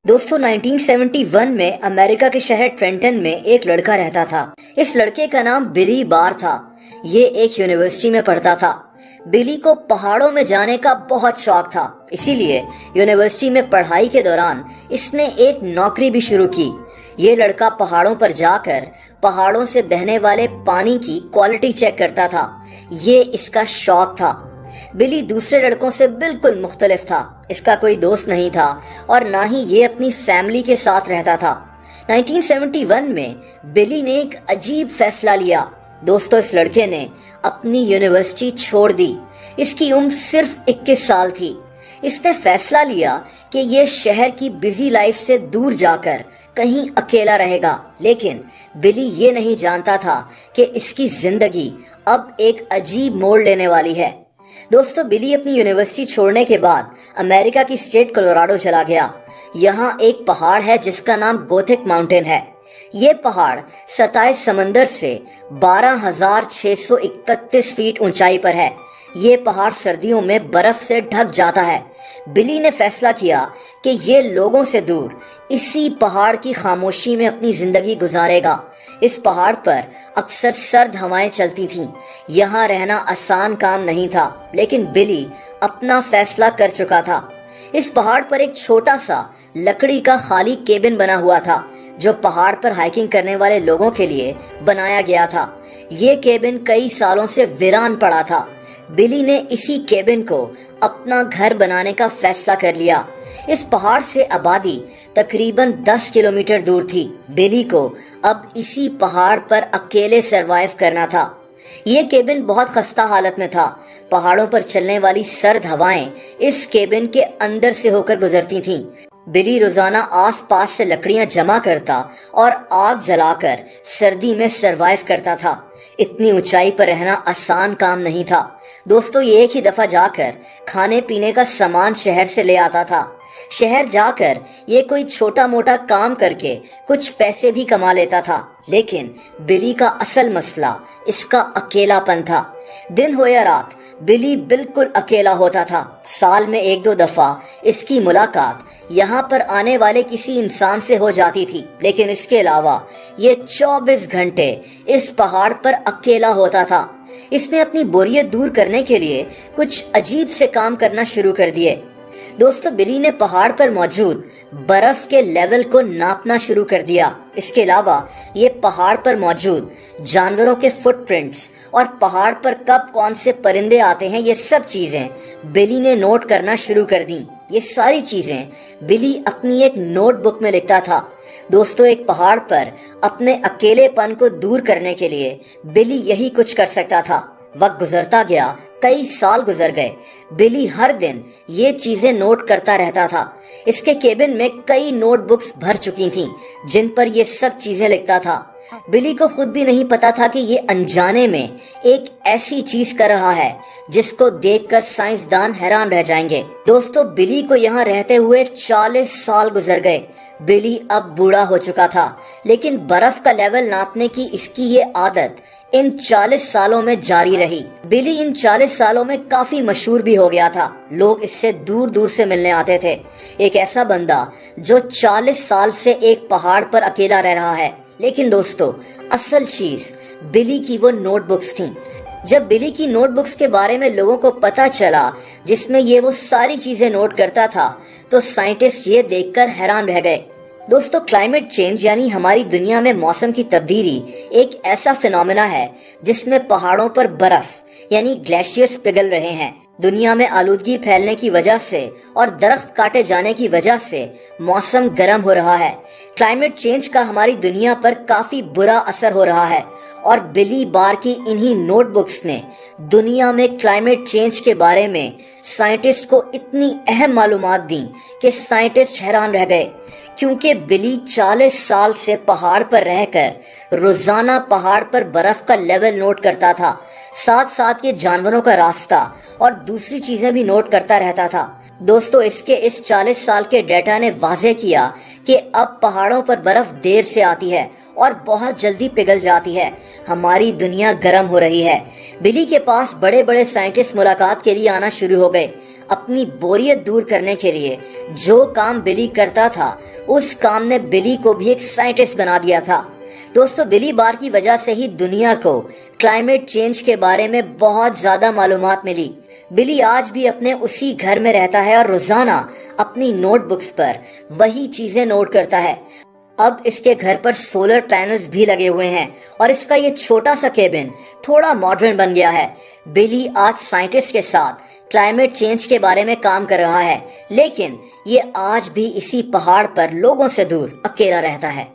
दोस्तों 1971 में अमेरिका के शहर ट्रेंटन में एक लड़का रहता था। इस लड़के का नाम बिली बार था। ये एक यूनिवर्सिटी में पढ़ता था। बिली को पहाड़ों में जाने का बहुत शौक था, इसीलिए यूनिवर्सिटी में पढ़ाई के दौरान इसने एक नौकरी भी शुरू की। ये लड़का पहाड़ों पर जाकर पहाड़ों से बहने वाले पानी की क्वालिटी चेक करता था। ये इसका शौक था। बिली दूसरे लड़कों से बिल्कुल मुख्तलिफ था। इसका कोई दोस्त नहीं था और ना ही ये अपनी फैमिली के साथ रहता था। 1971 में बिली ने एक अजीब फैसला लिया। दोस्तों, इस लड़के ने अपनी यूनिवर्सिटी छोड़ दी। इसकी उम्र सिर्फ 21 साल थी। इसने फैसला लिया कि ये शहर की बिजी लाइफ से दूर जाकर कहीं अकेला रहेगा। लेकिन बिली ये नहीं जानता था कि इसकी जिंदगी अब एक अजीब मोड़ लेने वाली है। दोस्तों, बिली अपनी यूनिवर्सिटी छोड़ने के बाद अमेरिका की स्टेट कोलोराडो चला गया। यहाँ एक पहाड़ है जिसका नाम गोथिक माउंटेन है। ये पहाड़ सतह समंदर से 12,631 फीट ऊंचाई पर है। ये पहाड़ सर्दियों में बर्फ से ढक जाता है। बिली ने फैसला किया कि ये लोगों से दूर इसी पहाड़ की खामोशी में अपनी जिंदगी गुजारेगा। इस पहाड़ पर अक्सर सर्द हवाएं चलती थीं। यहाँ रहना आसान काम नहीं था, लेकिन बिली अपना फैसला कर चुका था। इस पहाड़ पर एक छोटा सा लकड़ी का खाली केबिन बना हुआ था, जो पहाड़ पर हाइकिंग करने वाले लोगों के लिए बनाया गया था। ये केबिन कई सालों से वीरान पड़ा था। बिली ने इसी केबिन को अपना घर बनाने का फैसला कर लिया। इस पहाड़ से आबादी तकरीबन 10 किलोमीटर दूर थी। बिली को अब इसी पहाड़ पर अकेले सरवाइव करना था। ये केबिन बहुत खस्ता हालत में था। पहाड़ों पर चलने वाली सर्द हवाएं इस केबिन के अंदर से होकर गुजरती थीं। बिली रोजाना आसपास से लकड़ियां जमा करता और आग जलाकर सर्दी में सरवाइव करता था। इतनी ऊंचाई पर रहना आसान काम नहीं था। दोस्तों, ये एक ही दफा जाकर खाने पीने का सामान शहर से ले आता था। शहर जाकर ये कोई छोटा मोटा काम करके कुछ पैसे भी कमा लेता था। लेकिन बिली का असल मसला इसका अकेलापन था। दिन हो या रात, बिली बिल्कुल अकेला होता था। साल में 1-2 दफा इसकी मुलाकात यहाँ पर आने वाले किसी इंसान से हो जाती थी, लेकिन इसके अलावा ये 24 घंटे इस पहाड़ पर अकेला होता था। इसने अपनी बोरियत दूर करने के लिए कुछ अजीब से काम करना शुरू कर दिए। दोस्तों, बिली ने पहाड़ पर मौजूद बर्फ के लेवल को नापना शुरू कर दिया। इसके अलावा ये पहाड़ पर मौजूद जानवरों के फुटप्रिंट्स और पहाड़ पर कब कौन से परिंदे आते हैं, ये सब चीजें बिली ने नोट करना शुरू कर दी। ये सारी चीजें बिली अपनी एक नोटबुक में लिखता था। दोस्तों, एक पहाड़ पर अपने अकेलेपन को दूर करने के लिए बिली यही कुछ कर सकता था। वक्त गुजरता गया, कई साल गुजर गए। बिली हर दिन ये चीजें नोट करता रहता था। इसके केबिन में कई नोटबुक्स भर चुकी थीं, जिन पर ये सब चीजें लिखता था। बिली को खुद भी नहीं पता था कि ये अनजाने में एक ऐसी चीज कर रहा है जिसको देखकर साइंसदान हैरान रह जाएंगे। दोस्तों, बिली को यहाँ रहते हुए 40 साल गुजर गए। बिली अब बूढ़ा हो चुका था, लेकिन बर्फ का लेवल नापने की इसकी ये आदत इन 40 सालों में जारी रही। बिली इन 40 सालों में काफी मशहूर भी हो गया था। लोग इससे दूर दूर से मिलने आते थे। एक ऐसा बंदा जो 40 साल से एक पहाड़ पर अकेला रह रहा है। लेकिन दोस्तों, असल चीज बिली की वो नोटबुक्स थीं। जब बिली की नोटबुक्स के बारे में लोगों को पता चला, जिसमें ये वो सारी चीजें नोट करता था, तो साइंटिस्ट ये देखकर हैरान रह गए। दोस्तों, क्लाइमेट चेंज यानी हमारी दुनिया में मौसम की तब्दीली एक ऐसा फिनोमेना है जिसमें पहाड़ों पर बर्फ यानी ग्लेशियर्स पिघल रहे हैं। दुनिया में आलूदगी फैलने की वजह से और दरख्त काटे जाने की वजह से मौसम गर्म हो रहा है। क्लाइमेट चेंज का हमारी दुनिया पर काफी बुरा असर हो रहा है और बिली बार की इन्हीं नोटबुक्स ने दुनिया में क्लाइमेट चेंज के बारे में साइंटिस्ट को इतनी अहम मालूमात दी कि साइंटिस्ट हैरान रह गए, क्योंकि बिली 40 साल से पहाड़ पर रहकर रोजाना पहाड़ पर बर्फ का लेवल नोट करता था। साथ साथ ये जानवरों का रास्ता और दूसरी चीजें भी नोट करता रहता था। दोस्तों, इसके इस 40 साल के डेटा ने वाज़ेह किया कि अब पहाड़ों पर बर्फ देर से आती है اور بہت جلدی پگھل جاتی ہے۔ ہماری دنیا گرم ہو رہی ہے۔ بلی کے پاس بڑے بڑے سائنٹسٹ ملاقات کے لیے آنا شروع ہو گئے، اپنی بوریت دور کرنے کے لیے۔ جو کام بلی کرتا تھا اس کام نے بلی کو بھی ایک سائنٹسٹ بنا دیا تھا۔ دوستو، بلی بار کی وجہ سے ہی دنیا کو کلائمیٹ چینج کے بارے میں بہت زیادہ معلومات ملی۔ بلی آج بھی اپنے اسی گھر میں رہتا ہے اور روزانہ اپنی نوٹ بکس پر وہی چیزیں نوٹ کرتا ہے۔ اب اس کے گھر پر سولر پینلز بھی لگے ہوئے ہیں اور اس کا یہ چھوٹا سا کیبن تھوڑا ماڈرن بن گیا ہے۔ بلی آج سائنٹسٹ کے ساتھ کلائمیٹ چینج کے بارے میں کام کر رہا ہے، لیکن یہ آج بھی اسی پہاڑ پر لوگوں سے دور اکیلا رہتا ہے۔